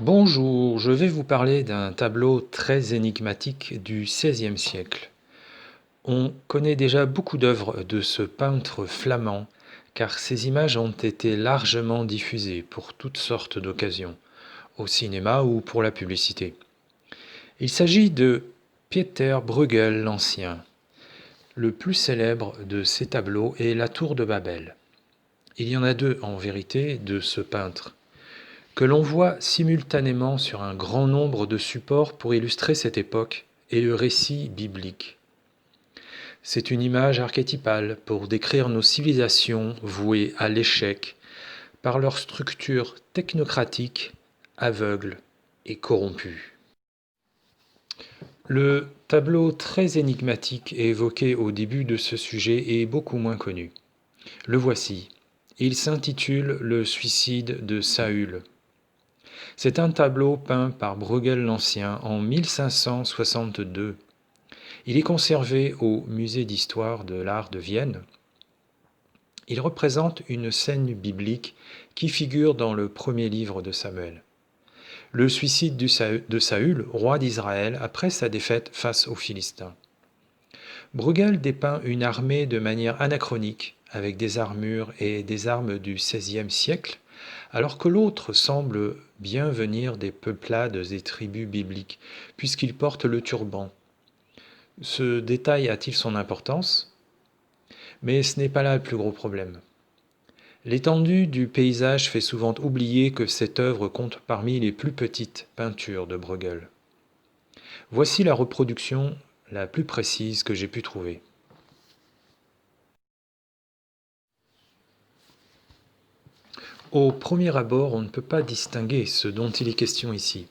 Bonjour, je vais vous parler d'un tableau très énigmatique du XVIe siècle. On connaît déjà beaucoup d'œuvres de ce peintre flamand, car ses images ont été largement diffusées pour toutes sortes d'occasions, au cinéma ou pour la publicité. Il s'agit de Pieter Bruegel l'Ancien. Le plus célèbre de ces tableaux est la Tour de Babel. Il y en a deux en vérité de ce peintre, que l'on voit simultanément sur un grand nombre de supports pour illustrer cette époque et le récit biblique. C'est une image archétypale pour décrire nos civilisations vouées à l'échec par leur structure technocratique, aveugle et corrompue. Le tableau très énigmatique évoqué au début de ce sujet est beaucoup moins connu. Le voici. Il s'intitule Le suicide de Saül. C'est un tableau peint par Bruegel l'Ancien en 1562. Il est conservé au Musée d'histoire de l'art de Vienne. Il représente une scène biblique qui figure dans le premier livre de Samuel. Le suicide de Saül, roi d'Israël, après sa défaite face aux Philistins. Bruegel dépeint une armée de manière anachronique, avec des armures et des armes du XVIe siècle, alors que l'autre semble bien venir des peuplades et tribus bibliques, puisqu'il porte le turban. Ce détail a-t-il son importance? Mais ce n'est pas là le plus gros problème. L'étendue du paysage fait souvent oublier que cette œuvre compte parmi les plus petites peintures de Bruegel. Voici la reproduction la plus précise que j'ai pu trouver. Au premier abord, on ne peut pas distinguer ce dont il est question ici.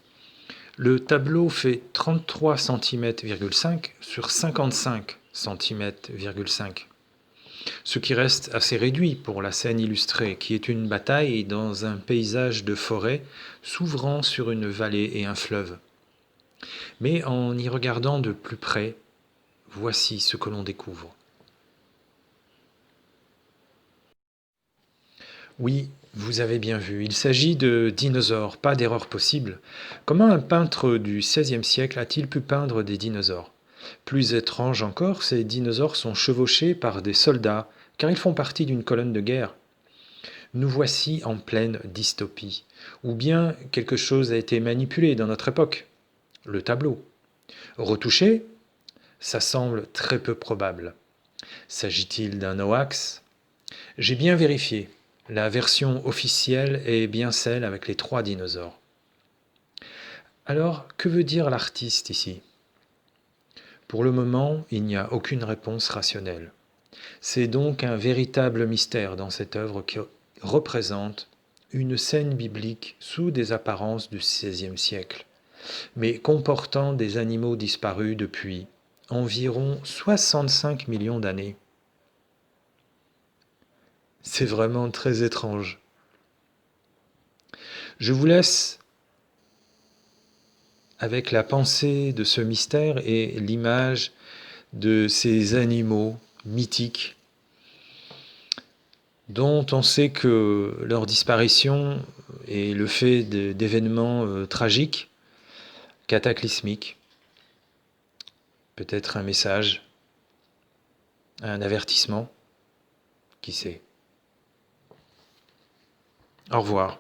Le tableau fait 33 cm,5 sur 55 cm,5, ce qui reste assez réduit pour la scène illustrée, qui est une bataille dans un paysage de forêt s'ouvrant sur une vallée et un fleuve. Mais en y regardant de plus près, voici ce que l'on découvre. Oui, vous avez bien vu, il s'agit de dinosaures, pas d'erreur possible. Comment un peintre du XVIe siècle a-t-il pu peindre des dinosaures? Plus étrange encore, ces dinosaures sont chevauchés par des soldats, car ils font partie d'une colonne de guerre. Nous voici en pleine dystopie. Ou bien quelque chose a été manipulé dans notre époque. Le tableau. Retouché? Ça semble très peu probable. S'agit-il d'un hoax? J'ai bien vérifié. La version officielle est bien celle avec les 3 dinosaures. Alors, que veut dire l'artiste ici? Pour le moment, il n'y a aucune réponse rationnelle. C'est donc un véritable mystère dans cette œuvre qui représente une scène biblique sous des apparences du XVIe siècle, mais comportant des animaux disparus depuis environ 65 millions d'années. C'est vraiment très étrange. Je vous laisse avec la pensée de ce mystère et l'image de ces animaux mythiques dont on sait que leur disparition est le fait d'événements tragiques, cataclysmiques, peut-être un message, un avertissement, qui sait. Au revoir.